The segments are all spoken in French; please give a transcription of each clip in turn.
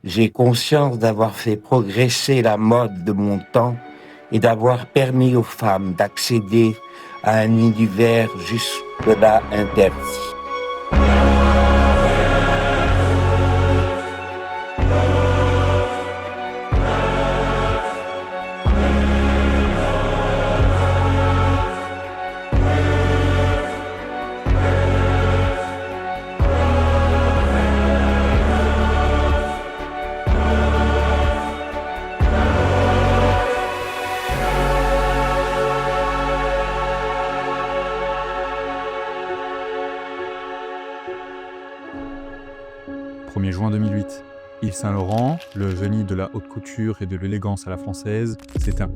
J'ai conscience d'avoir fait progresser la mode de mon temps et d'avoir permis aux femmes d'accéder à un univers jusque-là interdit. Er juin 2008. Yves Saint Laurent, le génie de la haute couture et de l'élégance à la française, s'éteint.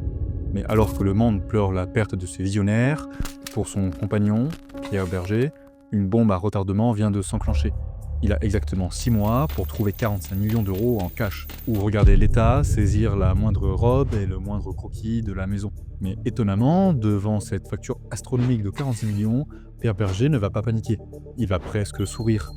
Mais alors que le monde pleure la perte de ses visionnaires, pour son compagnon, Pierre Berger, une bombe à retardement vient de s'enclencher. Il a exactement 6 mois pour trouver 45 millions d'euros en cash, ou regarder l'État saisir la moindre robe et le moindre croquis de la maison. Mais étonnamment, devant cette facture astronomique de 46 millions, Pierre Berger ne va pas paniquer. Il va presque sourire.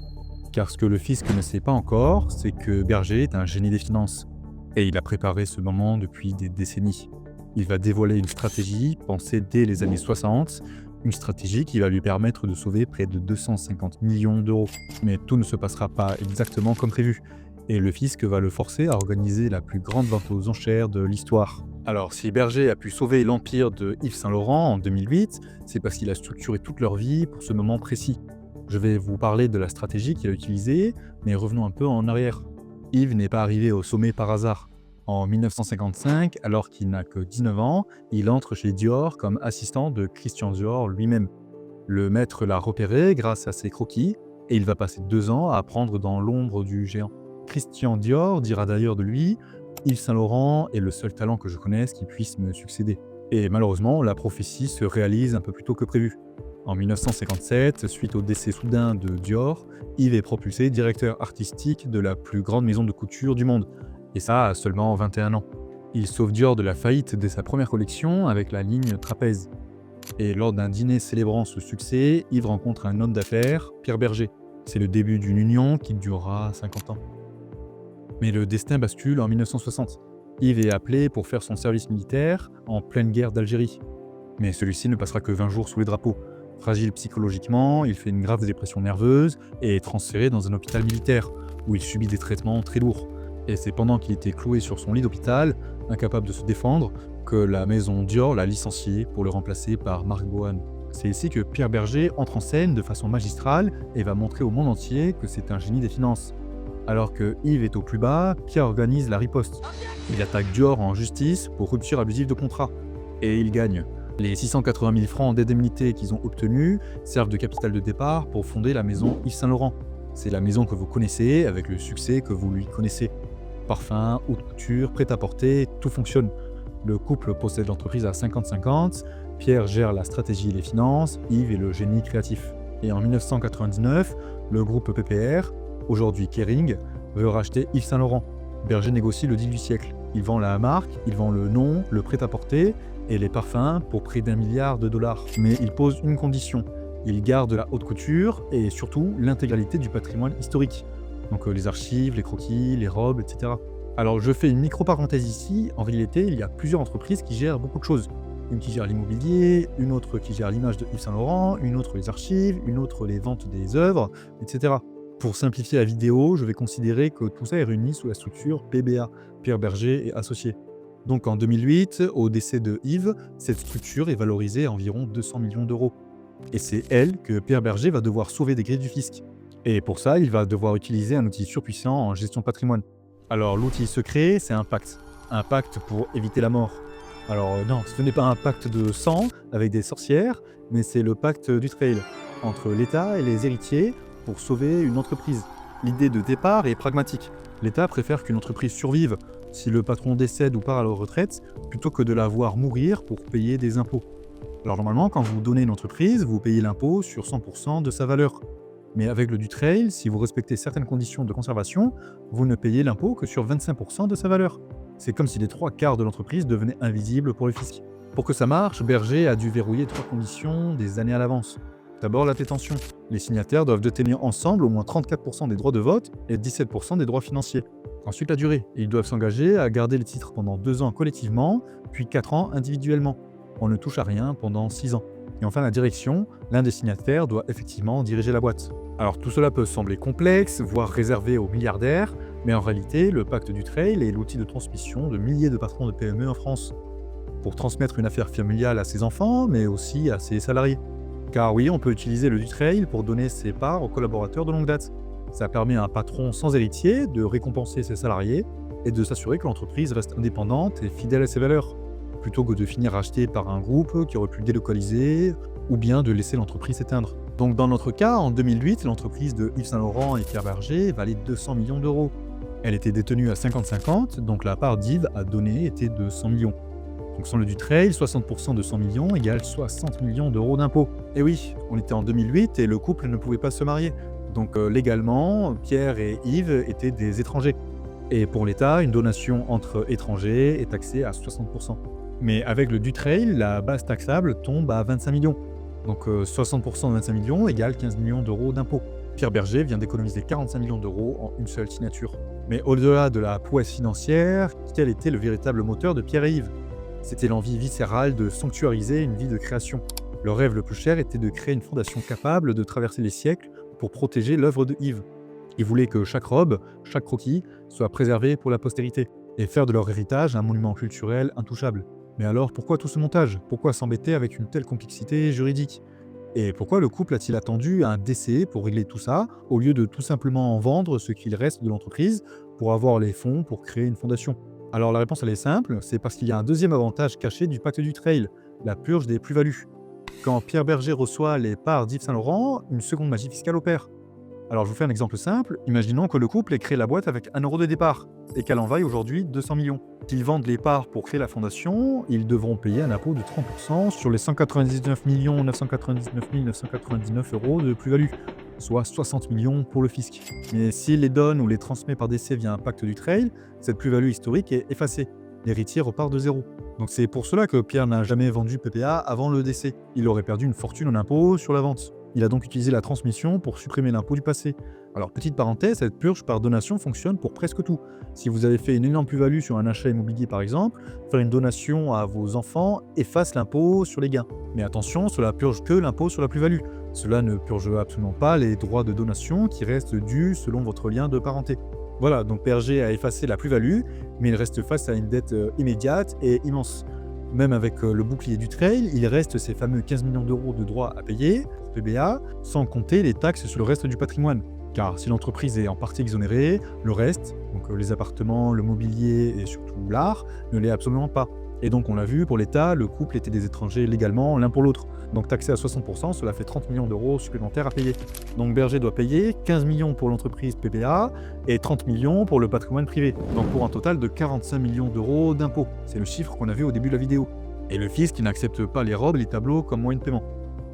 Car ce que le fisc ne sait pas encore, c'est que Berger est un génie des finances. Et il a préparé ce moment depuis des décennies. Il va dévoiler une stratégie pensée dès les années 60, une stratégie qui va lui permettre de sauver près de 250 millions d'euros. Mais tout ne se passera pas exactement comme prévu. Et le fisc va le forcer à organiser la plus grande vente aux enchères de l'histoire. Alors, si Berger a pu sauver l'empire de Yves Saint Laurent en 2008, c'est parce qu'il a structuré toute leur vie pour ce moment précis. Je vais vous parler de la stratégie qu'il a utilisée, mais revenons un peu en arrière. Yves n'est pas arrivé au sommet par hasard. En 1955, alors qu'il n'a que 19 ans, il entre chez Dior comme assistant de Christian Dior lui-même. Le maître l'a repéré grâce à ses croquis, et il va passer 2 ans à apprendre dans l'ombre du géant. Christian Dior dira d'ailleurs de lui « Yves Saint Laurent est le seul talent que je connaisse qui puisse me succéder ». Et malheureusement, la prophétie se réalise un peu plus tôt que prévu. En 1957, suite au décès soudain de Dior, Yves est propulsé directeur artistique de la plus grande maison de couture du monde, et ça à seulement 21 ans. Il sauve Dior de la faillite dès sa première collection avec la ligne Trapèze. Et lors d'un dîner célébrant ce succès, Yves rencontre un homme d'affaires, Pierre Berger. C'est le début d'une union qui durera 50 ans. Mais le destin bascule en 1960. Yves est appelé pour faire son service militaire en pleine guerre d'Algérie. Mais celui-ci ne passera que 20 jours sous les drapeaux. Fragile psychologiquement, il fait une grave dépression nerveuse et est transféré dans un hôpital militaire, où il subit des traitements très lourds. Et c'est pendant qu'il était cloué sur son lit d'hôpital, incapable de se défendre, que la maison Dior l'a licencié pour le remplacer par Marc Bohan. C'est ici que Pierre Berger entre en scène de façon magistrale et va montrer au monde entier que c'est un génie des finances. Alors que Yves est au plus bas, Pierre organise la riposte. Il attaque Dior en justice pour rupture abusive de contrat. Et il gagne. Les 680 000 francs d'indemnité qu'ils ont obtenus servent de capital de départ pour fonder la maison Yves Saint Laurent. C'est la maison que vous connaissez avec le succès que vous lui connaissez. Parfum, haute couture, prêt-à-porter, tout fonctionne. Le couple possède l'entreprise à 50-50, Pierre gère la stratégie et les finances, Yves est le génie créatif. Et en 1999, le groupe PPR, aujourd'hui Kering, veut racheter Yves Saint Laurent. Berger négocie le deal du siècle. Il vend la marque, il vend le nom, le prêt-à-porter et les parfums pour près d'1 milliard de dollars. Mais il pose une condition. Il garde la haute couture et surtout l'intégralité du patrimoine historique. Donc les archives, les croquis, les robes, etc. Alors je fais une micro-parenthèse ici. En réalité, il y a plusieurs entreprises qui gèrent beaucoup de choses. Une qui gère l'immobilier, une autre qui gère l'image de Yves Saint Laurent, une autre les archives, une autre les ventes des œuvres, etc. Pour simplifier la vidéo, je vais considérer que tout ça est réuni sous la structure PBA, Pierre Berger et Associés. Donc en 2008, au décès de Yves, cette structure est valorisée à environ 200 millions d'euros. Et c'est elle que Pierre Berger va devoir sauver des griffes du fisc. Et pour ça, il va devoir utiliser un outil surpuissant en gestion de patrimoine. Alors l'outil secret, c'est un pacte. Un pacte pour éviter la mort. Alors non, ce n'est pas un pacte de sang avec des sorcières, mais c'est le pacte du trail, entre l'État et les héritiers pour sauver une entreprise. L'idée de départ est pragmatique. L'État préfère qu'une entreprise survive si le patron décède ou part à la retraite, plutôt que de la voir mourir pour payer des impôts. Alors normalement, quand vous donnez une entreprise, vous payez l'impôt sur 100% de sa valeur. Mais avec le Dutrail, si vous respectez certaines conditions de conservation, vous ne payez l'impôt que sur 25% de sa valeur. C'est comme si les 3/4 de l'entreprise devenaient invisibles pour le fisc. Pour que ça marche, Berger a dû verrouiller 3 conditions des années à l'avance. D'abord la détention. Les signataires doivent détenir ensemble au moins 34% des droits de vote et 17% des droits financiers. Ensuite, la durée. Ils doivent s'engager à garder les titres pendant 2 ans collectivement, puis 4 ans individuellement. On ne touche à rien pendant 6 ans. Et enfin, la direction. L'un des signataires doit effectivement diriger la boîte. Alors tout cela peut sembler complexe, voire réservé aux milliardaires, mais en réalité, le pacte du Trail est l'outil de transmission de milliers de patrons de PME en France. Pour transmettre une affaire familiale à ses enfants, mais aussi à ses salariés. Car oui, on peut utiliser le Dutrail pour donner ses parts aux collaborateurs de longue date. Ça permet à un patron sans héritier de récompenser ses salariés et de s'assurer que l'entreprise reste indépendante et fidèle à ses valeurs, plutôt que de finir racheté par un groupe qui aurait pu le délocaliser ou bien de laisser l'entreprise s'éteindre. Donc dans notre cas, en 2008, l'entreprise de Yves Saint Laurent et Pierre Berger valait 200 millions d'euros. Elle était détenue à 50-50, donc la part d'Yves à donner était de 100 millions. Donc sans le Dutrail, 60% de 100 millions égale 60 millions d'euros d'impôts. Et oui, on était en 2008 et le couple ne pouvait pas se marier. Donc légalement, Pierre et Yves étaient des étrangers. Et pour l'État, une donation entre étrangers est taxée à 60%. Mais avec le Dutrail, la base taxable tombe à 25 millions. Donc 60% de 25 millions égale 15 millions d'euros d'impôts. Pierre Berger vient d'économiser 45 millions d'euros en une seule signature. Mais au-delà de la prouesse financière, quel était le véritable moteur de Pierre et Yves ? C'était l'envie viscérale de sanctuariser une vie de création. Leur rêve le plus cher était de créer une fondation capable de traverser les siècles pour protéger l'œuvre de Yves. Ils voulaient que chaque robe, chaque croquis, soit préservé pour la postérité, et faire de leur héritage un monument culturel intouchable. Mais alors, pourquoi tout ce montage ? Pourquoi s'embêter avec une telle complexité juridique ? Et pourquoi le couple a-t-il attendu un décès pour régler tout ça, au lieu de tout simplement vendre ce qu'il reste de l'entreprise pour avoir les fonds pour créer une fondation ? Alors la réponse elle est simple, c'est parce qu'il y a un deuxième avantage caché du pacte du Trail, la purge des plus-values. Quand Pierre Berger reçoit les parts d'Yves Saint Laurent, une seconde magie fiscale opère. Alors je vous fais un exemple simple, imaginons que le couple ait créé la boîte avec 1 euro de départ, et qu'elle en vaille aujourd'hui 200 millions. S'ils vendent les parts pour créer la fondation, ils devront payer un impôt de 30% sur les 199 999 999 euros de plus-value, soit 60 millions pour le fisc. Mais s'il les donne ou les transmet par décès via un pacte du Trail, cette plus-value historique est effacée. L'héritier repart de zéro. Donc c'est pour cela que Pierre n'a jamais vendu PPA avant le décès. Il aurait perdu une fortune en impôt sur la vente. Il a donc utilisé la transmission pour supprimer l'impôt du passé. Alors petite parenthèse, cette purge par donation fonctionne pour presque tout. Si vous avez fait une énorme plus-value sur un achat immobilier par exemple, faire une donation à vos enfants efface l'impôt sur les gains. Mais attention, cela purge que l'impôt sur la plus-value. Cela ne purge absolument pas les droits de donation qui restent dus selon votre lien de parenté. Voilà, donc Berger a effacé la plus-value, mais il reste face à une dette immédiate et immense. Même avec le bouclier du Trail, il reste ces fameux 15 millions d'euros de droits à payer, PBA, sans compter les taxes sur le reste du patrimoine. Car si l'entreprise est en partie exonérée, le reste, donc les appartements, le mobilier et surtout l'art, ne l'est absolument pas. Et donc on l'a vu, pour l'État, le couple était des étrangers légalement l'un pour l'autre. Donc taxé à 60%, cela fait 30 millions d'euros supplémentaires à payer. Donc Berger doit payer 15 millions pour l'entreprise PPA et 30 millions pour le patrimoine privé. Donc pour un total de 45 millions d'euros d'impôts. C'est le chiffre qu'on a vu au début de la vidéo. Et le fisc qui n'accepte pas les robes et les tableaux comme moyen de paiement.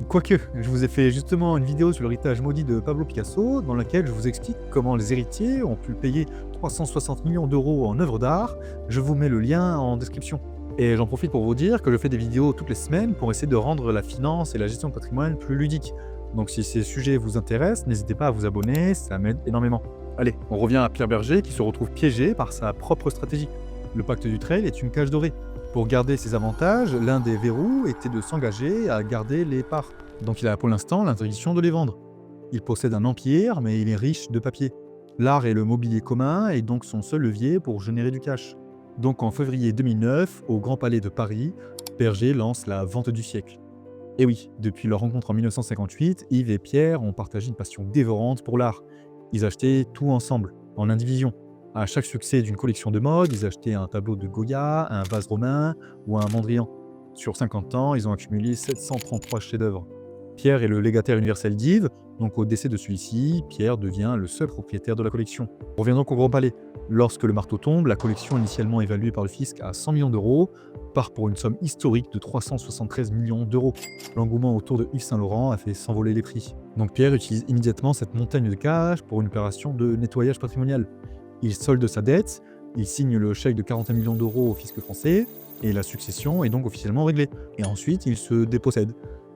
Quoique, je vous ai fait justement une vidéo sur l'héritage maudit de Pablo Picasso, dans laquelle je vous explique comment les héritiers ont pu payer 360 millions d'euros en œuvres d'art. Je vous mets le lien en description. Et j'en profite pour vous dire que je fais des vidéos toutes les semaines pour essayer de rendre la finance et la gestion de patrimoine plus ludiques. Donc si ces sujets vous intéressent, n'hésitez pas à vous abonner, ça m'aide énormément. Allez, on revient à Pierre Berger qui se retrouve piégé par sa propre stratégie. Le pacte du Trail est une cage dorée. Pour garder ses avantages, l'un des verrous était de s'engager à garder les parts. Donc il a pour l'instant l'interdiction de les vendre. Il possède un empire, mais il est riche de papier. L'art et le mobilier commun est donc son seul levier pour générer du cash. Donc en février 2009, au Grand Palais de Paris, Berger lance la vente du siècle. Et oui, depuis leur rencontre en 1958, Yves et Pierre ont partagé une passion dévorante pour l'art. Ils achetaient tout ensemble, en indivision. À chaque succès d'une collection de mode, ils achetaient un tableau de Goya, un vase romain ou un Mondrian. Sur 50 ans, ils ont accumulé 733 chefs-d'œuvre. Pierre est le légataire universel d'Yves, donc au décès de celui-ci, Pierre devient le seul propriétaire de la collection. On revient donc au Grand Palais. Lorsque le marteau tombe, la collection initialement évaluée par le fisc à 100 millions d'euros part pour une somme historique de 373 millions d'euros. L'engouement autour de Yves Saint Laurent a fait s'envoler les prix. Donc Pierre utilise immédiatement cette montagne de cash pour une opération de nettoyage patrimonial. Il solde sa dette, il signe le chèque de 41 millions d'euros au fisc français, et la succession est donc officiellement réglée. Et ensuite, il se dépossède.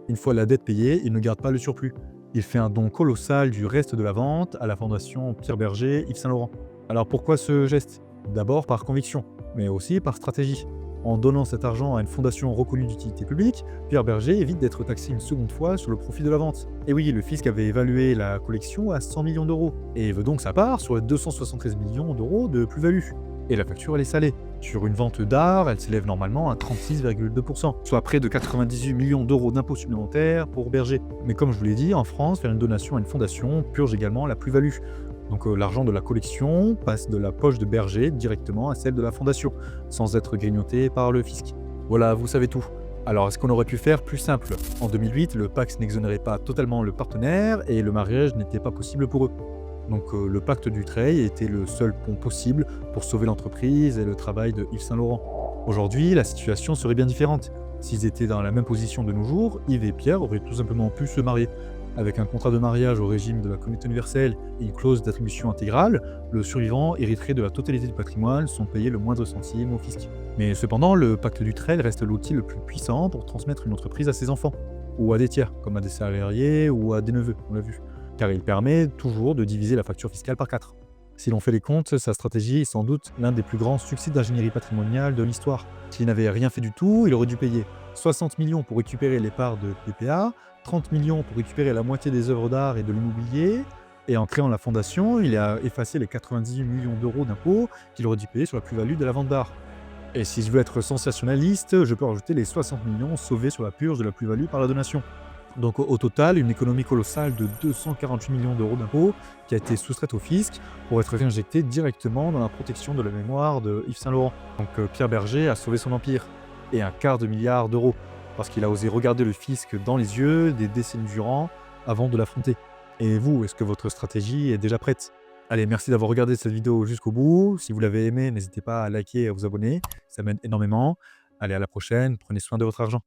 Une fois la dette payée, il ne garde pas le surplus. Il fait un don colossal du reste de la vente à la fondation Pierre Berger Yves Saint Laurent. Alors pourquoi ce geste? D'abord par conviction, mais aussi par stratégie. En donnant cet argent à une fondation reconnue d'utilité publique, Pierre Berger évite d'être taxé une seconde fois sur le profit de la vente. Et oui, le fisc avait évalué la collection à 100 millions d'euros et veut donc sa part sur les 273 millions d'euros de plus-value. Et la facture, elle est salée. Sur une vente d'art, elle s'élève normalement à 36,2%, soit près de 98 millions d'euros d'impôts supplémentaires pour Berger. Mais comme je vous l'ai dit, en France, faire une donation à une fondation purge également la plus-value. Donc l'argent de la collection passe de la poche de Berger directement à celle de la fondation, sans être grignoté par le fisc. Voilà, vous savez tout. Alors est-ce qu'on aurait pu faire plus simple? En 2008, le Pacs n'exonérait pas totalement le partenaire et le mariage n'était pas possible pour eux. Donc le pacte du Treil était le seul pont possible pour sauver l'entreprise et le travail de Yves Saint Laurent. Aujourd'hui, la situation serait bien différente. S'ils étaient dans la même position de nos jours, Yves et Pierre auraient tout simplement pu se marier. Avec un contrat de mariage au régime de la communauté universelle et une clause d'attribution intégrale, le survivant hériterait de la totalité du patrimoine sans payer le moindre centime au fisc. Mais cependant, le pacte du Treil reste l'outil le plus puissant pour transmettre une entreprise à ses enfants, ou à des tiers, comme à des salariés ou à des neveux, on l'a vu, car il permet toujours de diviser la facture fiscale par 4. Si l'on fait les comptes, sa stratégie est sans doute l'un des plus grands succès d'ingénierie patrimoniale de l'histoire. S'il n'avait rien fait du tout, il aurait dû payer 60 millions pour récupérer les parts de PPA, 30 millions pour récupérer la moitié des œuvres d'art et de l'immobilier, et en créant la fondation, il a effacé les 98 millions d'euros d'impôts qu'il aurait dû payer sur la plus-value de la vente d'art. Et si je veux être sensationnaliste, je peux rajouter les 60 millions sauvés sur la purge de la plus-value par la donation. Donc au total, une économie colossale de 248 millions d'euros d'impôts qui a été soustraite au fisc pour être réinjectée directement dans la protection de la mémoire de Yves Saint Laurent. Donc Pierre Berger a sauvé son empire, et un quart de milliard d'euros, parce qu'il a osé regarder le fisc dans les yeux des décennies durant avant de l'affronter. Et vous, est-ce que votre stratégie est déjà prête? Allez, merci d'avoir regardé cette vidéo jusqu'au bout. Si vous l'avez aimé, n'hésitez pas à liker et à vous abonner, ça m'aide énormément. Allez, à la prochaine, prenez soin de votre argent.